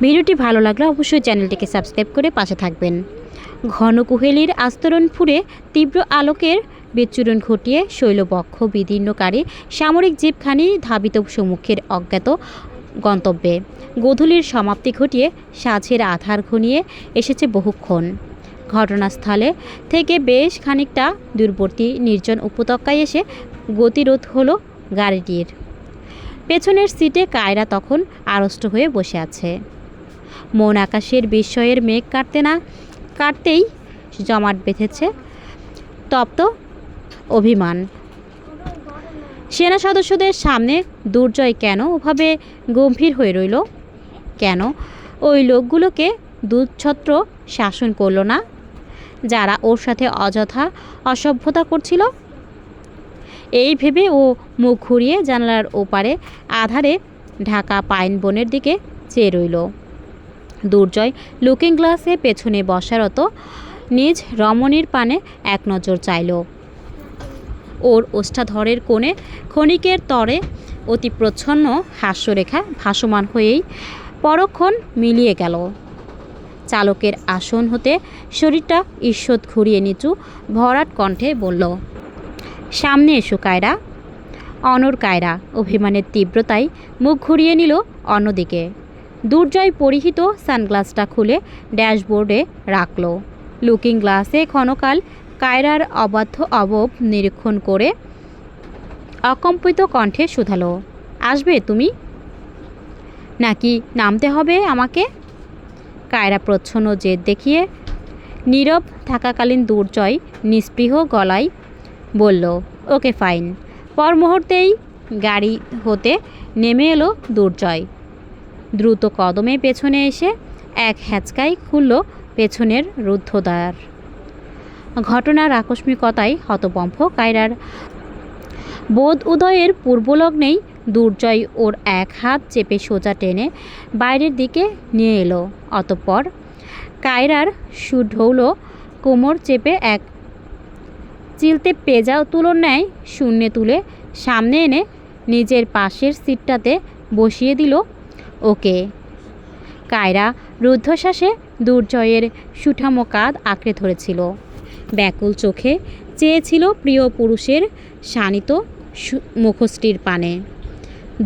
ভিডিওটি ভালো লাগলে অবশ্যই চ্যানেলটিকে সাবস্ক্রাইব করে পাশে থাকবেন। ঘন কুহেলির আস্তরণ ফুঁড়ে তীব্র আলোকের বিচ্ছুরণ ঘটিয়ে শৈলবক্ষ বিদীর্ণকারী সামরিক জিপখানি ধাবিত সম্মুখের অজ্ঞাত গন্তব্যে। গোধূলির সমাপ্তি ঘটিয়ে সাঁঝের আধার ঘনিয়ে এসেছে বহুক্ষণ। ঘটনাস্থলে থেকে বেশ খানিকটা দূরবর্তী নির্জন উপত্যকায় এসে গতিরোধ হলো গাড়িটির। পেছনের সিটে কায়রা তখন আড়ষ্ট হয়ে বসে আছে। মন আকাশের বিস্ময়ের মেঘ কাটতেই জমাট বেঁধেছে তপ্ত অভিমান। সেনা সদস্যদের সামনে দুর্জয় কেন ওভাবে গম্ভীর হয়ে রইল? কেন ওই লোকগুলোকে দুচ্ছত্র শাসন করল না, যারা ওর সাথে অযথা অসভ্যতা করছিল? এই ভেবে ও মুখ ঘুরিয়ে জানালার ওপারে আধারে ঢাকা পাইন বনের দিকে চেয়ে রইল। দুর্জয় লুকিং গ্লাসে পেছনে বসারত নিজ রমণীর পানে এক নজর চাইল। ওর ওষ্ঠাধরের কোণে ক্ষণিকের তরে অতি প্রচ্ছন্ন হাস্যরেখা ভাসমান হয়েই পরক্ষণ মিলিয়ে গেল। চালকের আসন হতে শরীরটা ঈষৎ ঘুরিয়ে নিচু ভরাট কণ্ঠে বলল, সামনে এসো কায়রা। অনর কায়রা অভিমানের তীব্রতায় মুখ ঘুরিয়ে নিল অন্যদিকে। দুর্জয় পরিহিত সানগ্লাসটা খুলে ড্যাশবোর্ডে রাখল। লুকিং গ্লাসে ক্ষণকাল কায়রার অবাধ্য অবয়ব নিরীক্ষণ করে অকম্পিত কণ্ঠে শুধালো, আসবে তুমি নাকি নামতে হবে আমাকে? কায়রা প্রচ্ছন্ন জেদ দেখিয়ে নীরব থাকাকালীন দুর্জয় নিস্পৃহ গলায় বলল, ওকে ফাইন। পর মুহূর্তেই গাড়ি হতে নেমে এলো দুর্জয়। দ্রুত কদমে পেছনে এসে এক হ্যাঁচকায় খুলল পেছনের রুদ্ধদ্বার। ঘটনার আকস্মিকতায় হতবম্ব কায়রার বোধ উদয়ের পূর্বলগ্নেই দুর্জয় ওর এক হাত চেপে সোজা টেনে বাইরের দিকে নিয়ে এলো। অতঃপর কায়রার সুঢৌল কোমর চেপে এক চিলতে পেঁজা তুলোর ন্যায় শূন্যে তুলে সামনে এনে নিজের পাশের সিটটাতে বসিয়ে দিল ওকে। কায়রা রুদ্ধশ্বাসে দুর্জয়ের সুঠামো কাঁধ আঁকড়ে ধরেছিল, ব্যাকুল চোখে চেয়েছিল প্রিয় পুরুষের শানিত মুখশ্রীর পানে।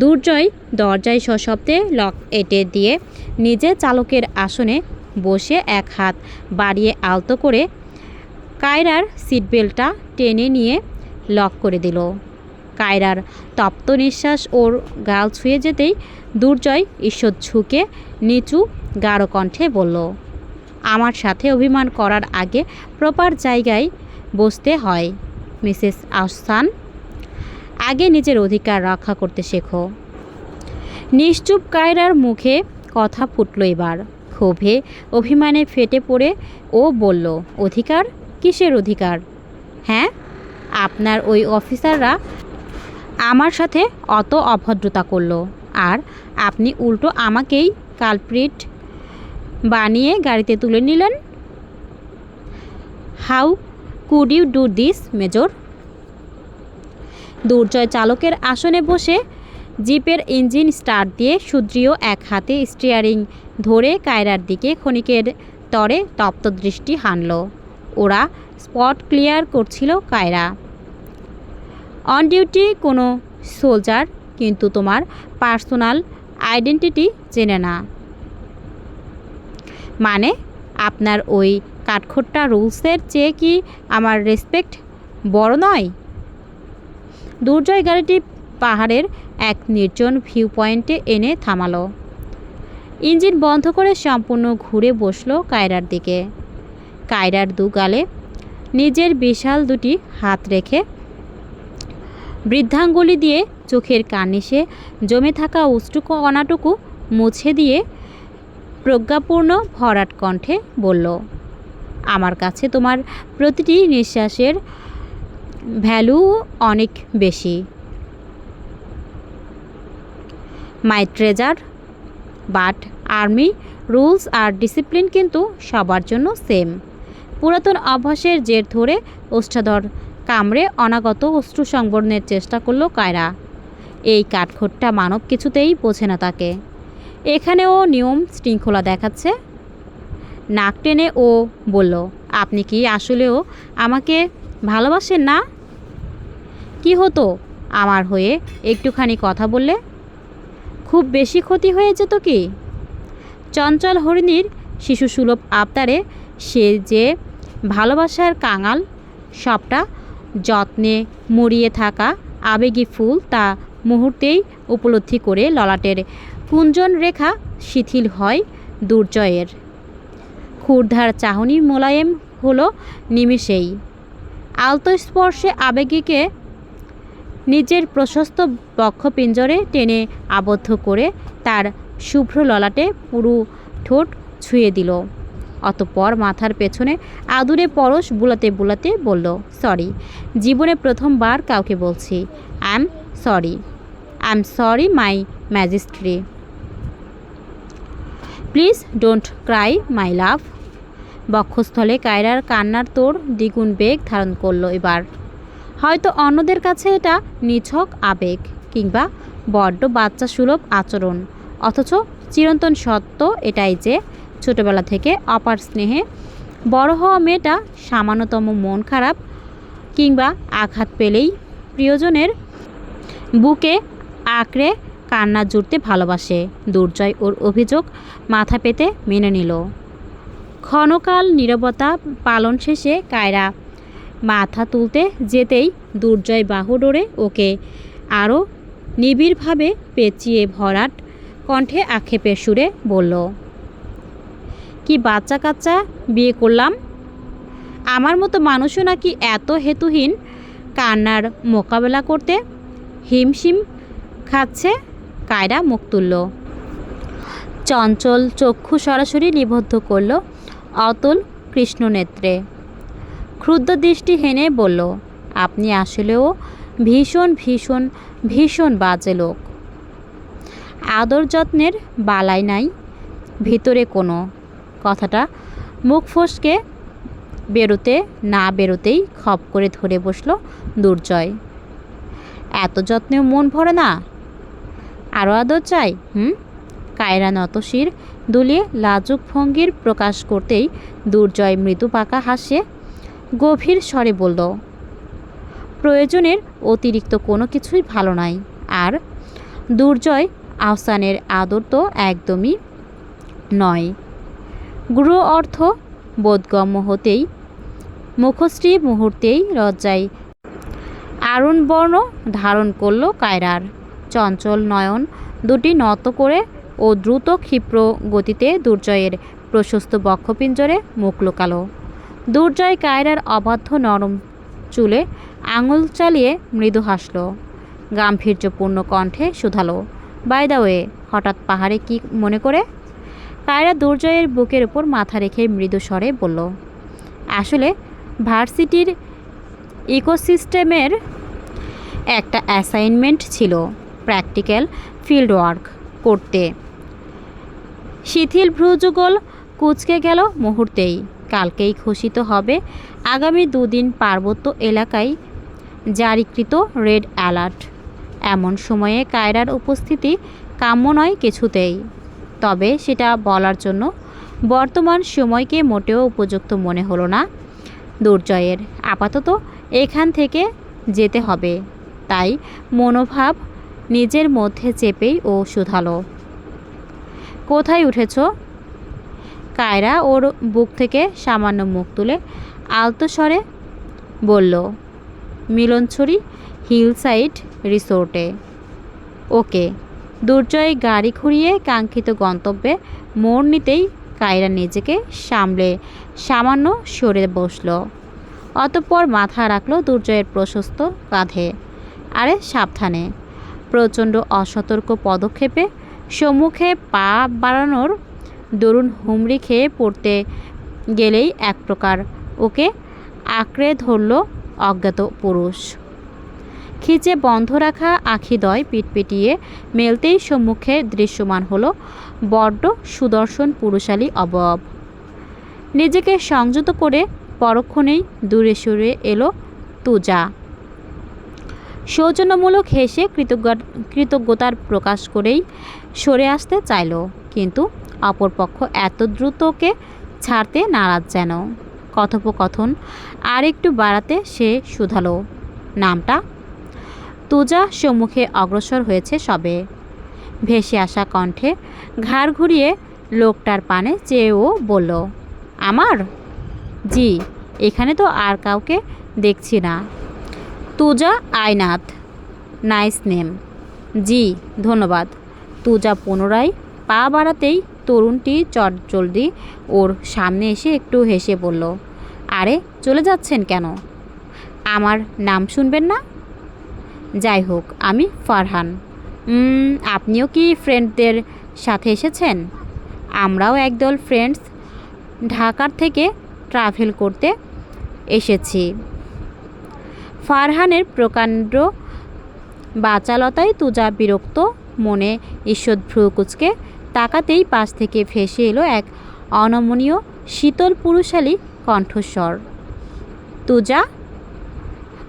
দুর্জয় দরজায় সশব্দে লক এঁটে দিয়ে নিজে চালকের আসনে বসে এক হাত বাড়িয়ে আলতো করে কায়রার সিটবেল্টটা টেনে নিয়ে লক করে দিল। কায়রার তপ্ত নিঃশ্বাস ওর গাল ছুঁয়ে যেতেই দুর্জয় ঈষৎ ঝুঁকে নিচু গাঢ় কণ্ঠে বলল, আমার সাথে অভিমান করার আগে প্রপার জায়গায় বসতে হয় মিসেস আহসান। আগে নিজের অধিকার রক্ষা করতে শেখো। নিশ্চুপ কায়রার মুখে কথা ফুটল এবার। ক্ষোভে অভিমানে ফেটে পড়ে ও বলল, অধিকার? কিসের অধিকার? হ্যাঁ, আপনার ওই অফিসাররা আমার সাথে অত অভদ্রতা করল, আর আপনি উল্টো আমাকেই কালপ্রিট বানিয়ে গাড়িতে তুলে নিলেন। How could you do this major? Durjoy চালকের আসনে বসে জিপের ইঞ্জিন স্টার্ট দিয়ে সুদৃঢ় এক হাতে স্টিয়ারিং ধরে কায়রার দিকে ক্ষণিকের তরে তপ্ত দৃষ্টি হানল। ওরা স্পট ক্লিয়ার করছিল কায়রা। অন ডিউটি কোনো সোলজার, কিন্তু তোমার পার্সোনাল আইডেন্টিটি চেনে না। মানে আপনার ওই কাঠখোট্টা রুলসের চেয়ে কি আমার রেসপেক্ট বড় নয়? দুর্জয় গাড়িটি পাহাড়ের এক নির্জন ভিউ পয়েন্টে এনে থামালো। ইঞ্জিন বন্ধ করে সম্পূর্ণ ঘুরে বসলো কায়রার দিকে। কায়রার দু গালে নিজের বিশাল দুটি হাত রেখে বৃদ্ধাঙ্গুলি দিয়ে চোখের কার্নিশে জমে থাকা উষ্টুকো অনাটুকু মুছে দিয়ে প্রজ্ঞাপূর্ণ ভরাট কণ্ঠে বলল, আমার কাছে তোমার প্রতিটি নিঃশ্বাসের ভ্যালু অনেক বেশি। My treasure. But army rules আর ডিসিপ্লিন কিন্তু সবার জন্য সেম। পুরাতন অভ্যাসের জের ধরে ওষ্ঠাধর কামড়ে অনাগত অশ্রু সংবরণের চেষ্টা করল কায়রা। এই কাঠখোট্টা মানব কিছুতেই বোঝে না তাকে। এখানেও নিয়ম শৃঙ্খলা দেখাচ্ছে। নাক টেনে ও বলল, আপনি কি আসলেও আমাকে ভালোবাসেন না? কি হতো আমার হয়ে একটুখানি কথা বললে? খুব বেশি ক্ষতি হয়ে যেত কি? চঞ্চল হরিণীর শিশুসুলভ আবদারে সে যে ভালোবাসার কাঙাল, সবটা যত্নে মুড়িয়ে থাকা আবেগী ফুল তা মুহূর্তেই উপলব্ধি করে ললাটের কুঞ্চন রেখা শিথিল হয় দুর্জয়ের। ক্ষুরধার চাহনি মোলায়েম হলো নিমেষেই। আলতো স্পর্শে আবেগীকে নিজের প্রশস্ত বক্ষপিঞ্জরে টেনে আবদ্ধ করে তার শুভ্র ললাটে পুরু ঠোঁট ছুঁয়ে দিল। অতঃপর মাথার পেছনে আদুরে পরশ বুলাতে বুলাতে বলল, সরি, জীবনে প্রথমবার কাউকে বলছি, I am sorry my majesty. Please don't cry my love. বক্ষস্থলে কায়রার কান্নার তোড় দ্বিগুণ বেগ ধারণ করল এবার। হয়তো অন্যদের কাছে এটা নিছক আবেগ কিংবা বড্ড বাচ্চা সুলভ আচরণ, অথচ চিরন্তন সত্য এটাই যে ছোটবেলা থেকে অপার স্নেহে বড় হওয়া মেয়েটা সামান্যতম মন খারাপ কিংবা আঘাত পেলেই প্রিয়জনের বুকে আঁকড়ে কান্না জুড়তে ভালোবাসে। দুর্জয় ওর অভিযোগ মাথা পেতে মেনে নিল। ক্ষণকাল নীরবতা পালন শেষে কায়রা মাথা তুলতে যেতেই দুর্জয় বাহু ডোরে ওকে আরও নিবিড়ভাবে পেঁচিয়ে ভরাট কণ্ঠে আক্ষেপের সুরে বলল, কি বাচ্চা কাচ্চা বিয়ে করলাম? আমার মতো মানুষও নাকি এত হেতুহীন কান্নার মোকাবেলা করতে হিমশিম খাচ্ছে? কায়রা মুখ তুলল। চঞ্চল চক্ষু সরাসরি নিবদ্ধ করল অতুল কৃষ্ণনেত্রে। ক্ষুদ্র দৃষ্টি হেনে বলল, আপনি আসলেও ভীষণ ভীষণ ভীষণ বাজে লোক। আদর যত্নের বালাই নাই ভিতরে কোনো। কথাটা মুখ ফসকে বেরোতে না বেরোতেই খপ করে ধরে বসল দুর্জয়। এত যত্নেও মন ভরে না? আরও আদর চাই? কায়রা নতশির দুলিয়ে লাজুক ভঙ্গির প্রকাশ করতেই দুর্জয় মৃদু পাকা হাসে গভীর স্বরে বলল, প্রয়োজনের অতিরিক্ত কোনো কিছুই ভালো নাই। আর দুর্জয় আহসানের আদর তো একদমই নয়। গূঢ় অর্থ বোধগম্য হতেই মুখশ্রী মুহূর্তেই লজ্জায় আরুণবর্ণ ধারণ করল কায়রার। চঞ্চল নয়ন দুটি নত করে ও দ্রুত ক্ষিপ্র গতিতে দুর্জয়ের প্রশস্ত বক্ষপিঞ্জরে মুখ লুকালো। দুর্জয় কায়রার অবাধ্য নরম চুলে আঙুল চালিয়ে মৃদু হাসল, গাম্ভীর্যপূর্ণ কণ্ঠে শুধালো, বাই দ্য ওয়ে, হঠাৎ পাহাড়ে কি মনে করে? কায়রা দুর্জয়ের বুকের উপর মাথা রেখে মৃদু স্বরে বলল, আসলে ভার্সিটির ইকোসিস্টেমের একটা অ্যাসাইনমেন্ট ছিল, প্র্যাকটিক্যাল ফিল্ড ওয়ার্ক করতে। শিথিল ভ্রুযুগল কুঁচকে গেল মুহূর্তেই। কালকেই ঘোষিত হবে আগামী দুদিন পার্বত্য এলাকায় জারিকৃত রেড অ্যালার্ট। এমন সময়ে কায়রার উপস্থিতি কাম্য নয় কিছুতেই। তবে সেটা বলার জন্য বর্তমান সময়কে মোটেও উপযুক্ত মনে হলো না দুর্জয়ের। আপাতত এখান থেকে যেতে হবে, তাই মনোভাব নিজের মধ্যে চেপেই ও শুধালো, কোথায় উঠেছ? কায়রা ওর বুক থেকে সামান্য মুখ তুলে আলতো স্বরে বলল, মিলনছড়ি হিলসাইড রিসোর্টে। ওকে। দুর্জয় গাড়ি ঘুরিয়ে কাঙ্ক্ষিত গন্তব্যে মোড় নিতেই কায়রা নিজেকে সামলে সামান্য সরে বসল। অতঃপর মাথা রাখল দুর্জয়ের প্রশস্ত কাঁধে। আরে সাবধানে। প্রচণ্ড অসতর্ক পদক্ষেপে সম্মুখে পা বাড়ানোর দরুন হুমড়ি খেয়ে পড়তে গেলেই এক প্রকার ওকে আঁকড়ে ধরল অজ্ঞাত পুরুষ। খিচে বন্ধ রাখা আখিদ্বয় পিটপিটিয়ে মেলতেই সম্মুখে দৃশ্যমান হলো বড্ড সুদর্শন পুরুষালী অবয়ব। নিজেকে সংযত করে পরক্ষণেই দূরে সরে এলো তুজা। সৌজন্যমূলক হেসে কৃতজ্ঞতার প্রকাশ করেই সরে আসতে চাইল, কিন্তু অপরপক্ষ এত দ্রুত ওকে ছাড়তে নারাজ যেন। কথোপকথন আর একটু বাড়াতে সে শুধালো, নামটা? তুজা সম্মুখে অগ্রসর হয়েছে সবে। ভেসে আসা কণ্ঠে ঘাড় ঘুরিয়ে লোকটার পানে চেয়েও বলল, আমার? জি, এখানে তো আর কাউকে দেখছি না। তুজা আয়নাথ। Nice name. জি, ধন্যবাদ। তুজা পুনরায় পা বাড়াতেই তরুণটি চটজলদি ওর সামনে এসে একটু হেসে বলল, আরে চলে যাচ্ছেন কেন? আমার নাম শুনবেন না? যাই হোক, আমি ফারহান। আপনিও কি ফ্রেন্ডদের সাথে এসেছেন? আমরাও একদল ফ্রেন্ডস ঢাকার থেকে ট্রাভেল করতে এসেছি। ফারহানের প্রকাণ্ড বাচালতায় তুজা বিরক্ত মনে ঈষৎ ভ্রু কুঁচকে তাকাতেই পাশ থেকে ভেসে এলো এক অনমনীয় শীতল পুরুষালী কণ্ঠস্বর। তুজা।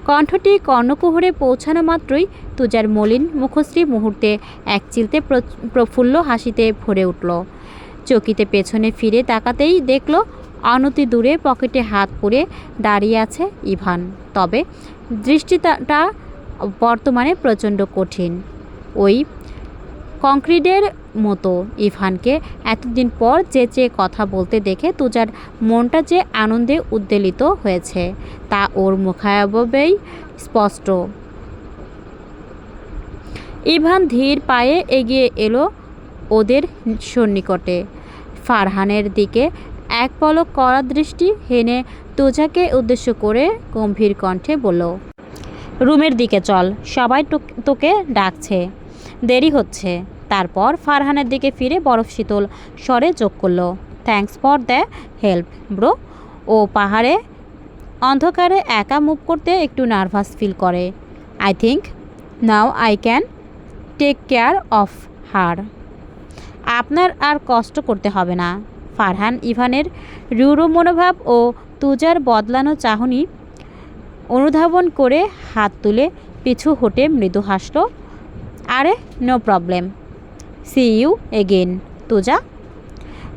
কণ্ঠটি কর্ণকুহরে পৌঁছানো মাত্রই তুজার মলিন মুখশ্রী মুহূর্তে এক চিলতে প্রফুল্ল হাসিতে ভরে উঠল। চকিতে পেছনে ফিরে তাকাতেই দেখল অনতি দূরে পকেটে হাত পুরে দাঁড়িয়ে আছে ইভান। তবে দৃষ্টিটা বর্তমানে প্রচণ্ড কঠিন, ওই কংক্রিটের মতো। ইভানকে এতদিন পর চেঁচে কথা বলতে দেখে তুজার মনটা যে আনন্দে উদ্বেলিত হয়েছে তা ওর মুখাবয়বেই স্পষ্ট। ইভান ধীর পায়ে এগিয়ে এলো ওদের সন্নিকটে। ফারহানের দিকে এক পলক কড়া দৃষ্টি হেনে তুজাকে উদ্দেশ্য করে গম্ভীর কণ্ঠে বলল, রুমের দিকে চল, সবাই তোকে ডাকছে, দেরি হচ্ছে। তারপর ফারহানের দিকে ফিরে বরফ শীতল স্বরে যোগ করল, thanks for the help bro. ও পাহাড়ে অন্ধকারে একা মুভ করতে একটু নার্ভাস ফিল করে। I think now I can take care of her. আপনার আর কষ্ট করতে হবে না। ফারহান ইভানের রূঢ় মনোভাব ও তুজার বদলানো চাহনি অনুধাবন করে হাত তুলে পিছু হটে মৃদু হাসল, আরে no problem, see you again Tuja.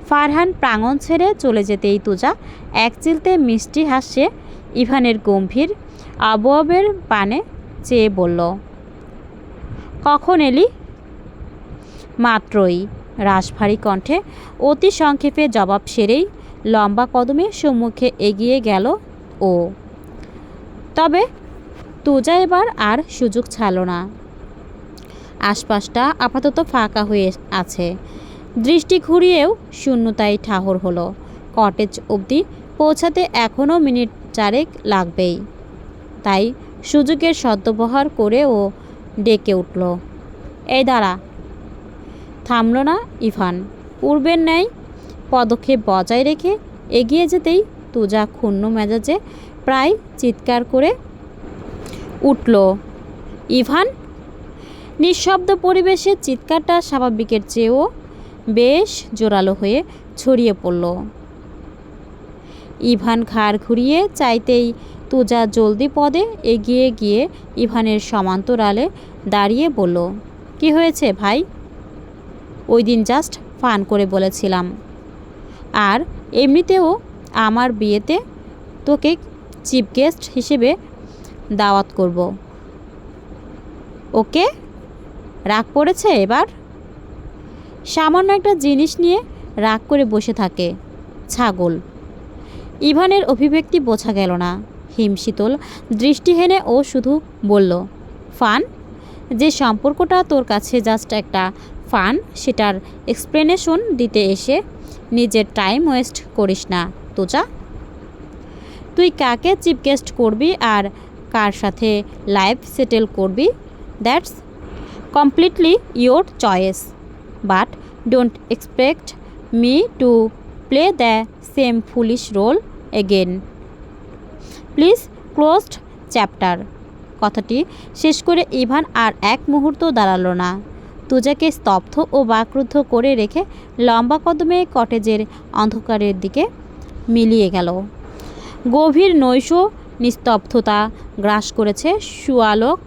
Farhan প্রাঙ্গণ ছেড়ে চলে যেতেই তুজা এক চিলতে মিষ্টি হাসে ইভানের গম্ভীর আবহাওয়ার পানে চেয়ে বলল, কখন এলি? মাত্রই। রাশভারী কণ্ঠে অতি সংক্ষেপে জবাব সেরেই লম্বা কদমে সম্মুখে এগিয়ে গেল ও। তবে তুজা এবার আর সুযোগ ছাড়ল না। আশপাশটা আপাতত ফাঁকা হয়ে আছে। দৃষ্টি ঘুরিয়েও শূন্যতায় ঠাহর হলো। কটেজ অবধি পৌঁছাতে এখনও মিনিট চারেক লাগবেই। তাই সুযোগের সদ্ব্যবহার করে ও ডেকে উঠল, এই দাঁড়া। থামল না ইভান। পূর্বের ন্যায় পদক্ষেপ বজায় রেখে এগিয়ে যেতেই তুজা ক্ষুণ্ণ মেজাজে প্রায় চিৎকার করে উঠল, ইভান! নিঃশব্দ পরিবেশে চিৎকারটা স্বাভাবিকের চেয়েও বেশ জোরালো হয়ে ছড়িয়ে পড়ল। ইভান ঘাড় ঘুরিয়ে চাইতেই তুজা জলদি পদে এগিয়ে গিয়ে ইভানের সমান্তরালে দাঁড়িয়ে বলল, কি হয়েছে ভাই? ওই দিন জাস্ট ফান করে বলেছিলাম, আর এমনিতেও আমার বিয়েতে তোকে চিফ গেস্ট হিসেবে দাওয়াত করব। ওকে? রাগ পড়েছে এবার? সামান্য একটা জিনিস নিয়ে রাগ করে বসে থাকে ছাগল। ইভানের অভিব্যক্তি বোঝা গেল না। হিমশীতল দৃষ্টি হেনে ও শুধু বলল, ফান? যে সম্পর্কটা তোর কাছে জাস্ট একটা ফান, সেটার এক্সপ্লেনেশন দিতে এসে নিজের টাইম ওয়েস্ট করিস না তুজা। তুই কাকে চিফ গেস্ট করবি আর কার সাথে লাইফ সেটেল করবি, that's completely your choice, but don't expect me to play the same foolish role again. Please closed chapter. কথাটি শেষ করে ইভান আর এক মুহূর্ত দাঁড়ালো না। তুজাকে স্তব্ধ ও বাকরুদ্ধ করে রেখে লম্বা কদমে কটেজের অন্ধকারের দিকে মিলিয়ে গেল। গভীর নৈশ নিস্তব্ধতা গ্রাস করেছে সুয়ালোক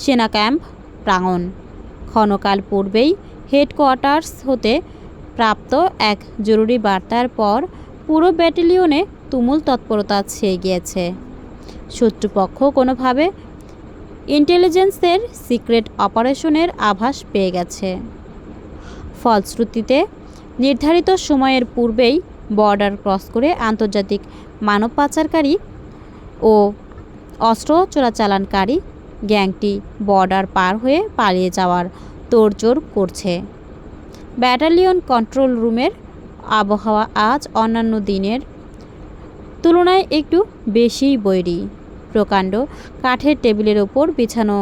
সেনা ক্যাম্প প্রাঙ্গণ। ক্ষণকাল পূর্বেই হেডকোয়ার্টার্স হতে প্রাপ্ত এক জরুরি বার্তার পর পুরো ব্যাটালিয়নে তুমুল তৎপরতা ছেয়ে গিয়েছে। শত্রুপক্ষ কোনোভাবে ইন্টেলিজেন্সের সিক্রেট অপারেশনের আভাস পেয়ে গেছে। ফলশ্রুতিতে নির্ধারিত সময়ের পূর্বেই বর্ডার ক্রস করে আন্তর্জাতিক মানব পাচারকারী ও অস্ত্র চোরাচালানকারী গ্যাংটি বর্ডার পার হয়ে পালিয়ে যাওয়ার তোড়জোড় করছে। ব্যাটালিয়ন কন্ট্রোল রুমের আবহাওয়া আজ অন্যান্য দিনের তুলনায় একটু বেশিই বৈরী। প্রকাণ্ড কাঠের টেবিলের ওপর বিছানো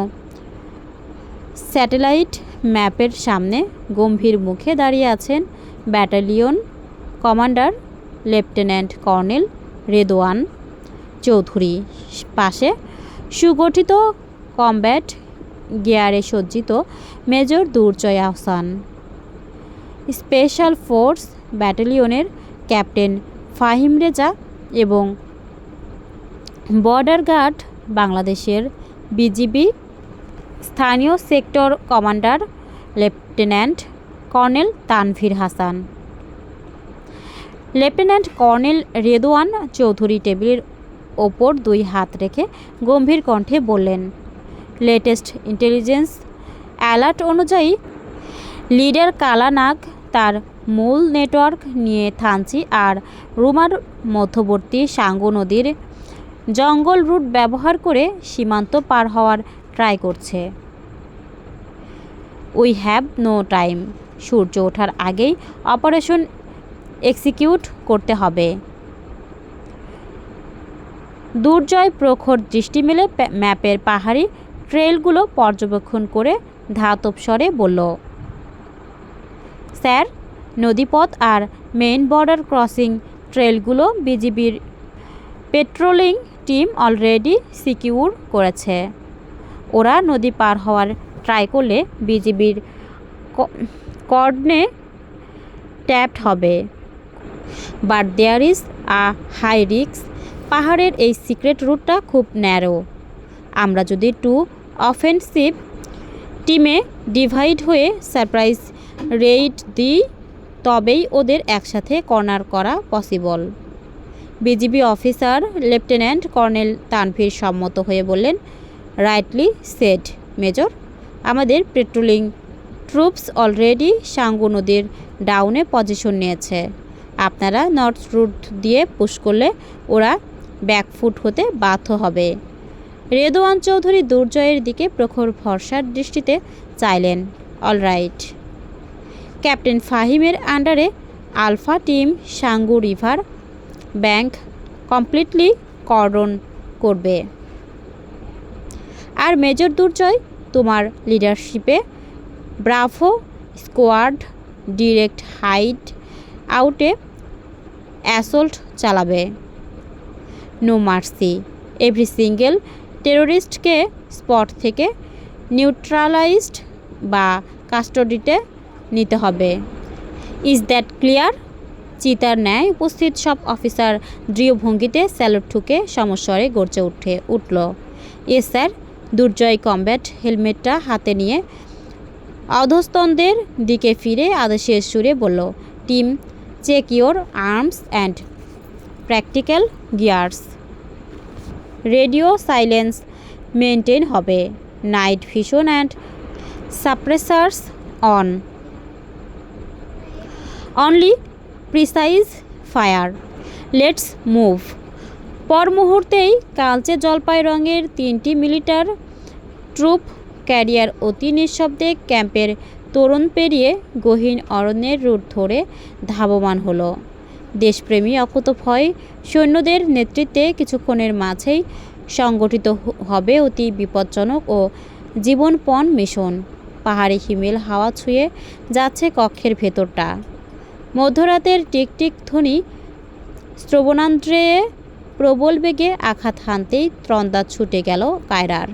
স্যাটেলাইট ম্যাপের সামনে গম্ভীর মুখে দাঁড়িয়ে আছেন battalion commander lieutenant colonel Redwan Chowdhury. পাশে সুগঠিত কমব্যাট গিয়ারে সজ্জিত major Durjoy Ahsan. Special force ব্যাটালিয়নের ক্যাপ্টেন ফাহিম রেজা এবং বর্ডার গার্ড বাংলাদেশের বিজিবি স্থানীয় sector commander lieutenant colonel Tanvir Hasan. Lieutenant colonel Redwan Chowdhury টেবিলের ওপর দুই হাত রেখে গম্ভীর কণ্ঠে বললেন, লেটেস্ট ইন্টেলিজেন্স অ্যালার্ট অনুযায়ী লিডার কালানাগ তার মূল নেটওয়ার্ক নিয়ে থানচি আর রুমার মধ্যবর্তী সাঙ্গু নদীর জঙ্গল রুট ব্যবহার করে সীমান্ত পার হওয়ার ট্রাই করছে। We have no time. সূর্য ওঠার আগেই অপারেশন এক্সিকিউট করতে হবে। দুর্জয় প্রখর দৃষ্টি মেলে ম্যাপের পাহাড়ি ট্রেলগুলো পর্যবেক্ষণ করে ধাতব স্বরে বলল, স্যার, নদীপথ আর মেইন বর্ডার ক্রসিং ট্রেলগুলো বিজিবির পেট্রোলিং টিম অলরেডি সিকিউর করেছে। ওরা নদী পার হওয়ার ট্রাই করলে বিজিবির কর্ডনে ট্যাপড হবে। But there is a high risk. পাহাড়ের এই সিক্রেট রুটটা খুব ন্যারো। আমরা যদি টু অফেন্সিভ টিমে ডিভাইড হয়ে সারপ্রাইজ রেইড দিই তবেই ওদের একসাথে কর্নার করা possible. BGB officer lieutenant colonel Tanvir সম্মত হয়ে বললেন, রাইটলি সেড মেজর। আমাদের পেট্রোলিং ট্রুপস অলরেডি সাঙ্গু নদীর ডাউনে পজিশন নিয়েছে। আপনারা নর্থ রুট দিয়ে পুশ করলে ওরা ব্যাকফুট হতে বাধ্য হবে। রেদওয়ান চৌধুরী দুর্জয়ের দিকে প্রখর ভরসার দৃষ্টিতে চাইলেন। অলরাইট। ক্যাপ্টেন ফাহিমের আন্ডারে alpha team Sangu river bank completely cordon করবে। আর মেজর দুর্জয়, তোমার লিডারশিপে ব্রাভো স্কোয়াড ডিরেক্ট হাইড আউটে অ্যাসল্ট চালাবে। No mercy. এভরি সিঙ্গেল টেরোরিস্টকে স্পট থেকে নিউট্রালাইজড বা কাস্টডিতে নিতে হবে। Is that clear? চিতার ন্যায় উপস্থিত সব অফিসার দৃঢ় ভঙ্গিতে স্যালুট ঠুকে সমস্বরে গর্জে উঠল। S sir. দুর্জয় কমব্যাট হেলমেটটা হাতে নিয়ে অধস্তনদের দিকে ফিরে আদেশের সুরে বলল, team, check your arms and practical gears. Radio silence maintain হবে। Night vision and suppressors on. Only precise fire. Let's move. পর মুহূর্তেই কালচে জলপাই রঙের 3টি মিলিটার ট্রুপ ক্যারিয়ার অতি নিঃশব্দে ক্যাম্পের তোরণ পেরিয়ে গহীন অরণ্যের রুট ধরে ধাবমান হলো। দেশপ্রেমী অকুতভয় সৈন্যদের নেতৃত্বে কিছুক্ষণের মাঝেই সংগঠিত হবে অতি বিপজ্জনক ও জীবনপণ মিশন। পাহাড়ি হিমেল হাওয়া ছুঁয়ে যাচ্ছে কক্ষের ভেতরটা। মধ্যরাতের টিকটিক ধ্বনি শ্রবণান্ত্রে প্রবল বেগে আঘাত হানতেই ত্রন্দা ছুটে গেল কায়রার।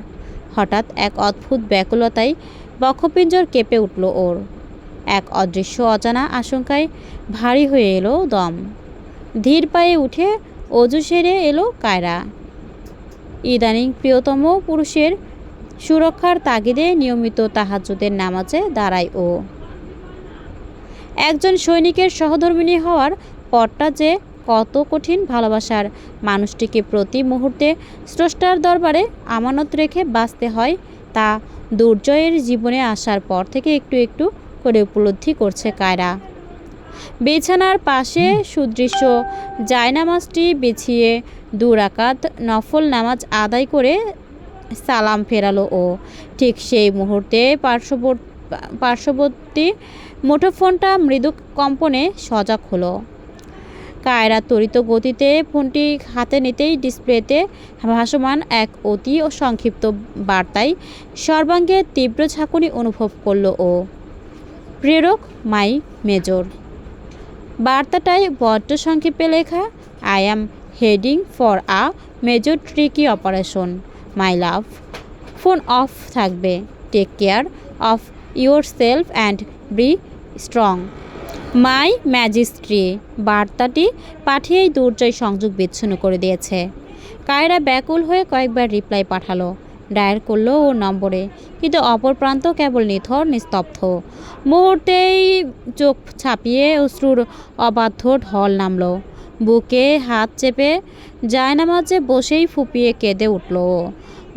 হঠাৎ এক অদ্ভুত ব্যাকুলতায় বক্ষপিঞ্জর কেঁপে উঠল ওর। এক অদৃশ্য অজানা আশঙ্কায় ভারী হয়ে এলো দম। ধীর পায়ে উঠে অজু সেরে এলো কায়রা। ইদানিং প্রিয়তম পুরুষের সুরক্ষার তাগিদে নিয়মিত তাহাজ্জুদের নামাজে দাঁড়ায় ও। একজন সৈনিকের সহধর্মিণী হওয়ার পথটা যে কত কঠিন, ভালোবাসার মানুষটিকে প্রতি মুহূর্তে স্রষ্টার দরবারে আমানত রেখে বাঁচতে হয় তা দুর্জয়ের জীবনে আসার পর থেকে একটু একটু করে উপলব্ধি করছে কায়রা। বিছানার পাশে সুদৃশ্য জায়নামাজটি বিছিয়ে 2 রাকাত নফল নামাজ আদায় করে সালাম ফেরালো ও ঠিক সেই মুহূর্তে পার্শ্ববর্তী মুঠোফোনটা মৃদু কম্পনে সজাগ হলো। কায়রা তড়িৎ গতিতে ফোনটি হাতে নিতেই ডিসপ্লেতে ভাসমান এক অতি ও সংক্ষিপ্ত বার্তায় সর্বাঙ্গে তীব্র ঝাঁকুনি অনুভব করল ও। প্রেরক মাই মেজর। বার্তাটায় বড্ড সংক্ষেপে লেখা, I am heading for a major tricky operation my love. Phone off থাকবে। টেক কেয়ার অফ ইউর সেলফ and be strong my majesty. বার্তাটি পাঠিয়েই দুর্জয় সংযোগ বিচ্ছিন্ন করে দিয়েছে। কায়রা ব্যাকুল হয়ে কয়েকবার রিপ্লাই পাঠালো, ডায়াল করলো ওর নম্বরে, কিন্তু অপর প্রান্ত কেবল নিথর নিস্তব্ধ। মুহূর্তেই চোখ ছাপিয়ে অশ্রুর অবাধ্য ঢল নামলো। বুকে হাত চেপে জায়নামাজে বসেই ফুপিয়ে কেঁদে উঠল।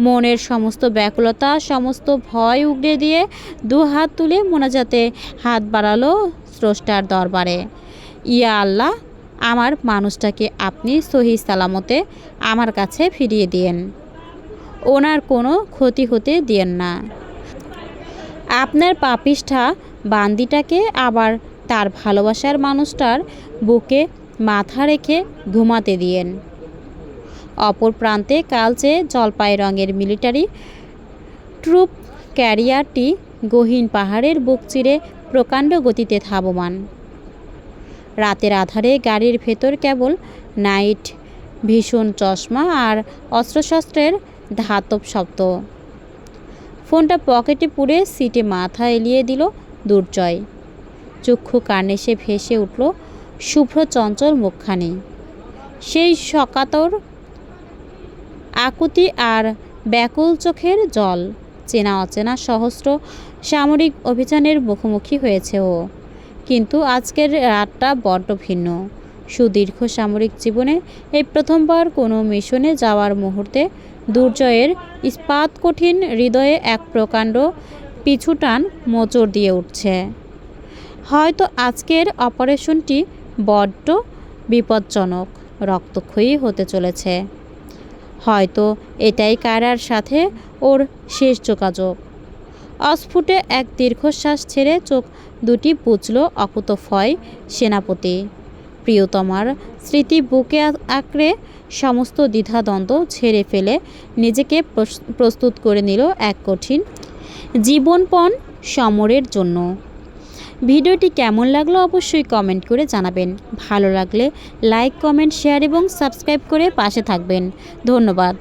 মনের সমস্ত ব্যাকুলতা, সমস্ত ভয় উগড়ে দিয়ে 2 হাত তুলে মোনাজাতে হাত বাড়ালো স্রষ্টার দরবারে। ইয়া আল্লাহ, আমার মানুষটাকে আপনি সহি সালামতে আমার কাছে ফিরিয়ে দিয়েন, ওনার কোনো ক্ষতি হতে দিয়েন না। আপনার পাপিষ্ঠা বান্দিটাকে আবার তার ভালোবাসার মানুষটার বুকে মাথা রেখে ঘুমাতে দিয়েন। অপর প্রান্তে কালচে জলপাই রঙের মিলিটারি ট্রুপ ক্যারিয়ারটি গহীন পাহাড়ের বুক চিরে প্রকাণ্ড গতিতে ধাবমান। রাতের আধারে গাড়ির ভেতর কেবল নাইট ভীষণ চশমা আর অস্ত্রশস্ত্রের ধাতব শব্দ। ফোনটা পকেটে পুরে সিটে মাথা এলিয়ে দিল দুর্জয়। চক্ষু কার্নিশে ভেসে উঠল শুভ্র চঞ্চল মুখখানি। সেই সকাতর আকুতি আর ব্যাকুল চোখের জল। চেনা অচেনা সহস্র সামরিক অভিযানের মুখোমুখি হয়েছে ও, কিন্তু আজকের রাতটা বড্ড ভিন্ন। সুদীর্ঘ সামরিক জীবনে এই প্রথমবার কোনো মিশনে যাওয়ার মুহূর্তে দুর্জয়ের ইস্পাত কঠিন হৃদয়ে এক প্রকাণ্ড পিছুটান মোচড় দিয়ে উঠছে। হয়তো আজকের অপারেশনটি বড্ড বিপজ্জনক, রক্তক্ষয়ী হতে চলেছে। হয়তো এটাই কায়রার সাথে ওর শেষ যোগাযোগ। অস্ফুটে এক দীর্ঘশ্বাস ছেড়ে চোখ দুটি বুঝল অকুতোভয় সেনাপতি। প্রিয়তমার স্মৃতি বুকে আঁকড়ে সমস্ত দ্বিধাদ্বন্দ্ব ঝেড়ে ফেলে নিজেকে প্রস্তুত করে নিল এক কঠিন জীবনপণ সমরের জন্য। ভিডিওটি কেমন লাগলো অবশ্যই কমেন্ট করে জানাবেন। ভালো লাগলে লাইক, কমেন্ট, শেয়ার এবং সাবস্ক্রাইব করে পাশে থাকবেন। ধন্যবাদ।